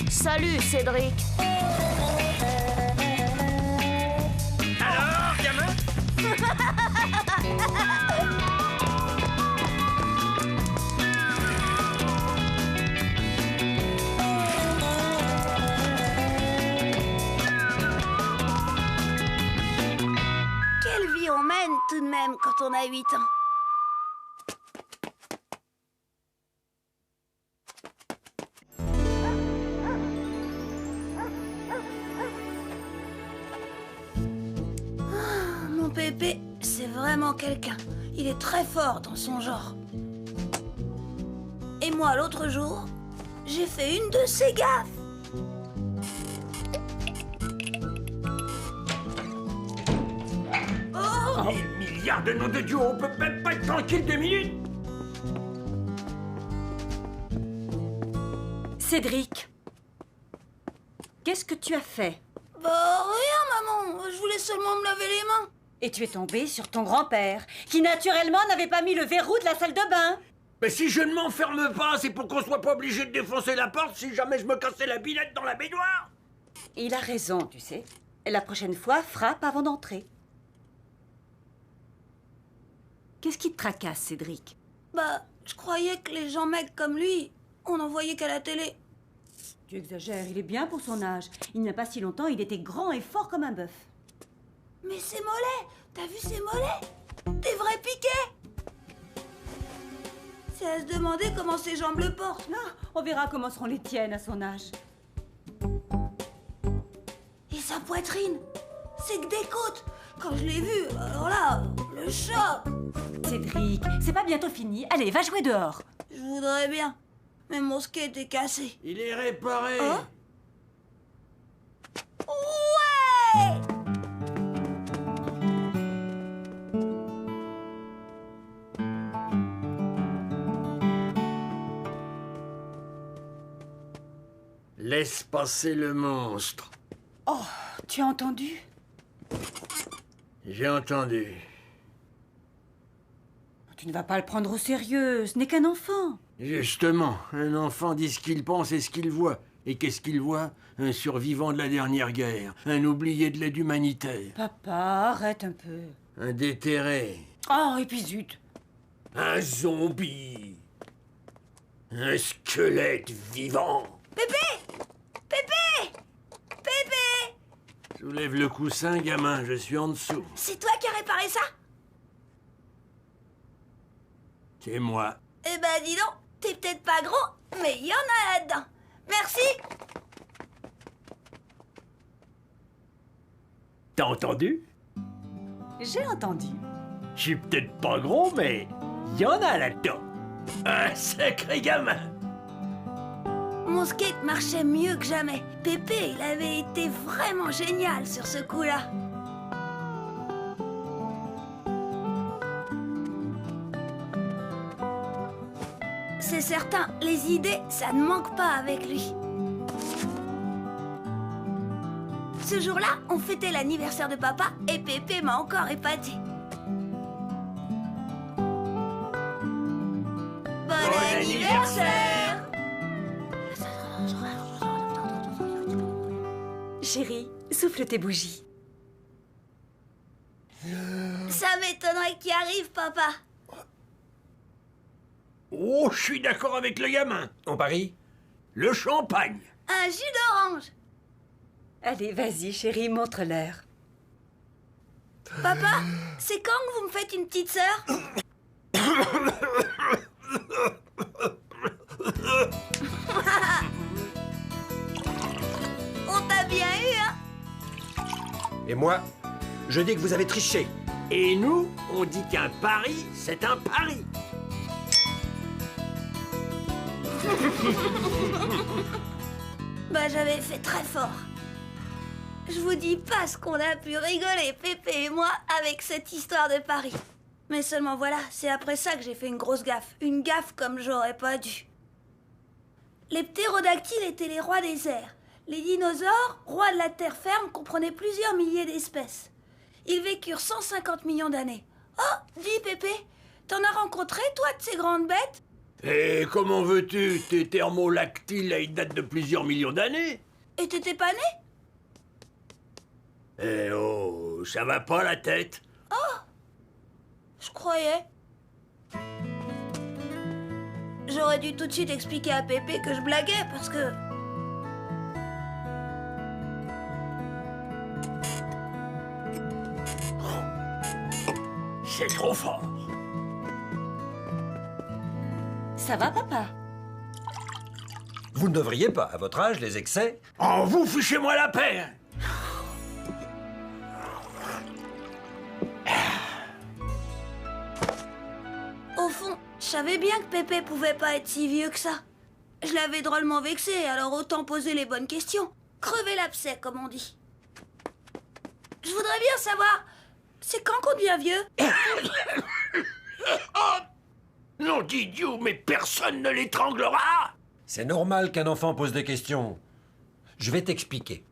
Salut, Cédric. Alors, gamin? Quelle vie on mène tout de même quand on a 8 ans. Mon Pépé, c'est vraiment quelqu'un. Il est très fort dans son genre. Et moi, l'autre jour, j'ai fait une de ses gaffes. Oh! Des milliards de noms de Dieu, on peut même pas être tranquille 2 minutes. Cédric, qu'est-ce que tu as fait? Bah rien, maman. Je voulais seulement me laver les mains. Et tu es tombé sur ton grand-père, qui naturellement n'avait pas mis le verrou de la salle de bain. Mais si je ne m'enferme pas, c'est pour qu'on soit pas obligé de défoncer la porte si jamais je me cassais la billette dans la baignoire. Il a raison, tu sais. La prochaine fois, frappe avant d'entrer. Qu'est-ce qui te tracasse, Cédric? Bah, je croyais que les gens mecs comme lui, on n'en voyait qu'à la télé. Tu exagères, il est bien pour son âge. Il n'y a pas si longtemps, il était grand et fort comme un bœuf. Mais ses mollets, t'as vu ses mollets? Des vrais piquets. C'est à se demander comment ses jambes le portent. Ah, on verra comment seront les tiennes à son âge. Et sa poitrine, c'est que des côtes. Quand je l'ai vu, alors là, le choc. Cédric, c'est pas bientôt fini. Allez, va jouer dehors. Je voudrais bien, mais mon skate est cassé. Il est réparé. Hein? Ouais! Laisse passer le monstre. Oh, tu as entendu? J'ai entendu. Tu ne vas pas le prendre au sérieux, ce n'est qu'un enfant. Justement, un enfant dit ce qu'il pense et ce qu'il voit. Et qu'est-ce qu'il voit? Un survivant de la dernière guerre, un oublié de l'aide humanitaire, Papa, arrête un peu. un déterré, Oh, et puis zut. un zombie, un squelette vivant. Pépé! Pépé! Pépé! Soulève le coussin, gamin, je suis en dessous. C'est toi qui as réparé ça? C'est moi. Eh ben dis donc, t'es peut-être pas gros, mais il y en a là-dedans. Merci. T'as entendu? J'ai entendu. Je suis peut-être pas gros, mais y en a là-dedans. Un sacré gamin. Mon skate marchait mieux que jamais. Pépé, il avait été vraiment génial sur ce coup-là. C'est certain, les idées, ça ne manque pas avec lui. Ce jour-là, on fêtait l'anniversaire de papa et Pépé m'a encore épaté. Bon anniversaire! Chérie, souffle tes bougies. Ça m'étonnerait qu'il arrive, papa. Oh, je suis d'accord avec le gamin. On parie? Le champagne. Un jus d'orange. Allez, vas-y, chérie, montre-leur. Papa, c'est quand que vous me faites une petite sœur? On t'a bien eu, hein? Et moi, je dis que vous avez triché. Et nous, on dit qu'un pari, c'est un pari. Bah, j'avais fait très fort. Je vous dis pas ce qu'on a pu rigoler, Pépé et moi, avec cette histoire de Paris. Mais seulement voilà, c'est après ça que j'ai fait une grosse gaffe. Une gaffe comme j'aurais pas dû. Les ptérodactyles étaient les rois des airs. Les dinosaures, rois de la terre ferme, comprenaient plusieurs milliers d'espèces. Ils vécurent 150 millions d'années. Oh, dis Pépé, t'en as rencontré, toi, de ces grandes bêtes? Et comment veux-tu? Tes thermolactyles, là, ils datent de plusieurs millions d'années. Et t'étais pas né? Eh oh, ça va pas la tête? Je croyais. J'aurais dû tout de suite expliquer à Pépé que je blaguais parce que... C'est trop fort. Ça va, papa? Vous ne devriez pas, à votre âge, les excès. Oh, vous fichez-moi la paix! Au fond, je savais bien que Pépé pouvait pas être si vieux que ça. Je l'avais drôlement vexé, alors autant poser les bonnes questions. Crever l'abcès, comme on dit. Je voudrais bien savoir, c'est quand qu'on devient vieux? Non d'idiot, mais personne ne l'étranglera! C'est normal qu'un enfant pose des questions. Je vais t'expliquer.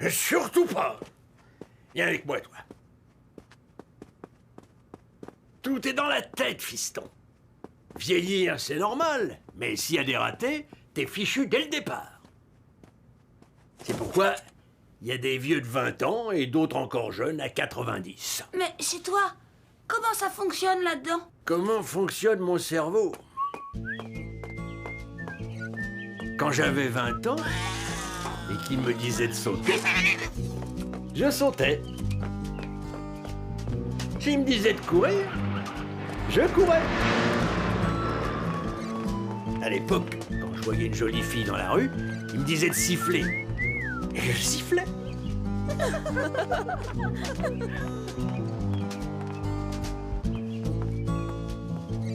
Surtout pas! Viens avec moi, toi. Tout est dans la tête, fiston. Vieillir, c'est normal, mais s'il y a des ratés, t'es fichu dès le départ. C'est pourquoi il y a des vieux de 20 ans et d'autres encore jeunes à 90. Mais chez toi, comment ça fonctionne là-dedans? Comment fonctionne mon cerveau? Quand j'avais 20 ans et qu'il me disait de sauter, je sautais. S'il me disait de courir, je courais. À l'époque, quand je voyais une jolie fille dans la rue, il me disait de siffler. Et je sifflais.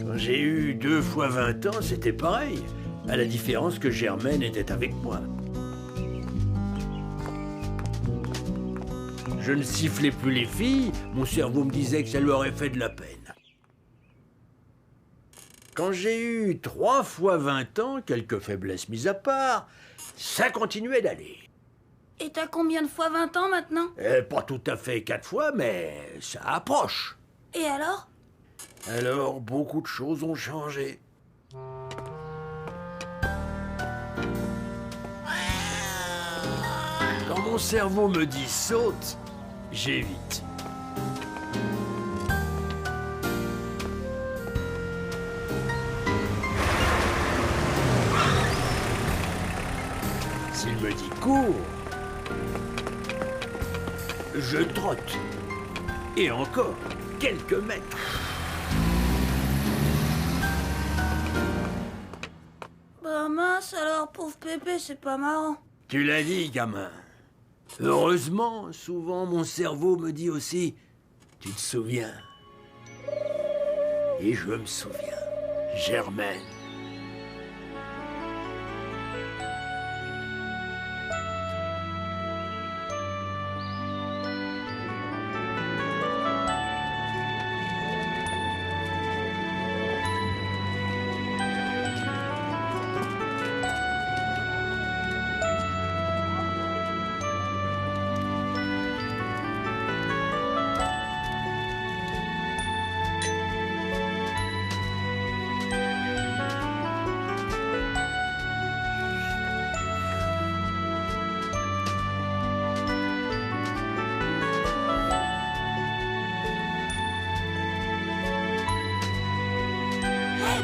Quand j'ai eu 2 fois 20 ans, c'était pareil. À la différence que Germaine était avec moi. Je ne sifflais plus les filles, mon cerveau me disait que ça lui aurait fait de la peine. Quand j'ai eu 3 fois 20 ans, quelques faiblesses mises à part, ça continuait d'aller. Et t'as combien de fois 20 ans maintenant? Pas tout à fait 4 fois, mais ça approche. Et alors? Alors, beaucoup de choses ont changé. Quand mon cerveau me dit saute, j'évite. S'il me dit cours, je trotte. Et encore quelques mètres. Bah mince alors, pauvre Pépé, c'est pas marrant. Tu l'as dit, gamin. Heureusement, souvent mon cerveau me dit aussi « Tu te souviens ?» Et je me souviens. Germaine.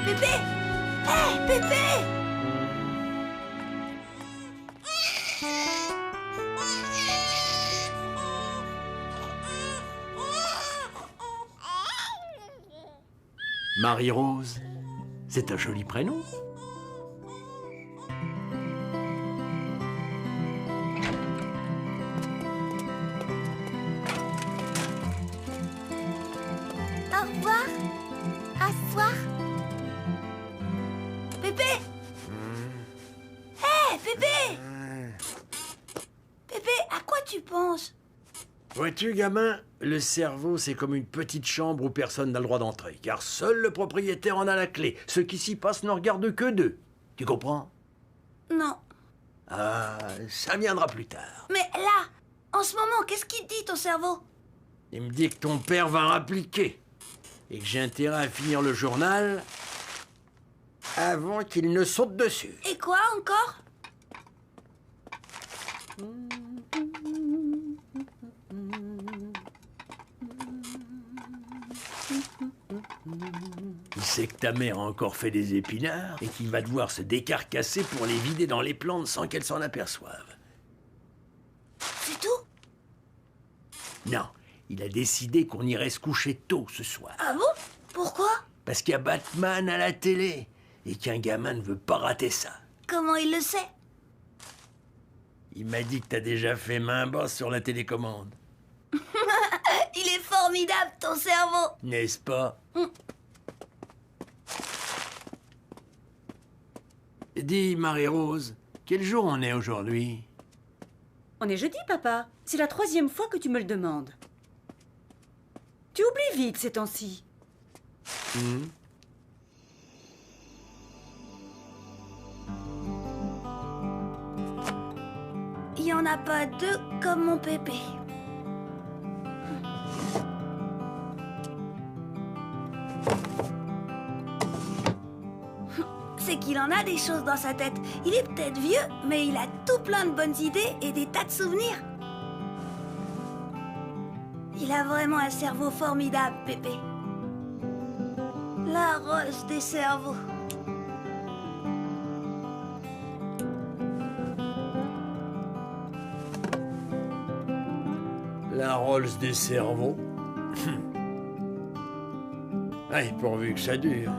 Pépé! Hé, Pépé! Marie-Rose, c'est un joli prénom. Au revoir. À ce soir. Pépé! Hé, Pépé! Pépé, à quoi tu penses? Vois-tu, gamin, le cerveau, c'est comme une petite chambre où personne n'a le droit d'entrer, car seul le propriétaire en a la clé. Ceux qui s'y passent n'en regardent que 2. Tu comprends? Non. Ah, ça viendra plus tard. Mais là, en ce moment, qu'est-ce qu'il te dit, ton cerveau? Il me dit que ton père va rappliquer et que j'ai intérêt à finir le journal avant qu'il ne saute dessus. Et quoi encore? Il sait que ta mère a encore fait des épinards et qu'il va devoir se décarcasser pour les vider dans les plantes sans qu'elle s'en aperçoive. C'est tout? Non, il a décidé qu'on irait se coucher tôt ce soir. Ah bon? Pourquoi? Parce qu'il y a Batman à la télé et qu'un gamin ne veut pas rater ça. Comment il le sait? Il m'a dit que t'as déjà fait main basse sur la télécommande. Il est formidable, ton cerveau. N'est-ce pas? Dis, Marie-Rose, quel jour on est aujourd'hui? On est jeudi, papa. C'est la 3e fois que tu me le demandes. Tu oublies vite ces temps-ci. Il n'y en a pas deux comme mon pépé. C'est qu'il en a des choses dans sa tête. Il est peut-être vieux, mais il a tout plein de bonnes idées et des tas de souvenirs. Il a vraiment un cerveau formidable, Pépé. La rose des cerveaux. La Rolls des cerveaux. Allez, pourvu que ça dure.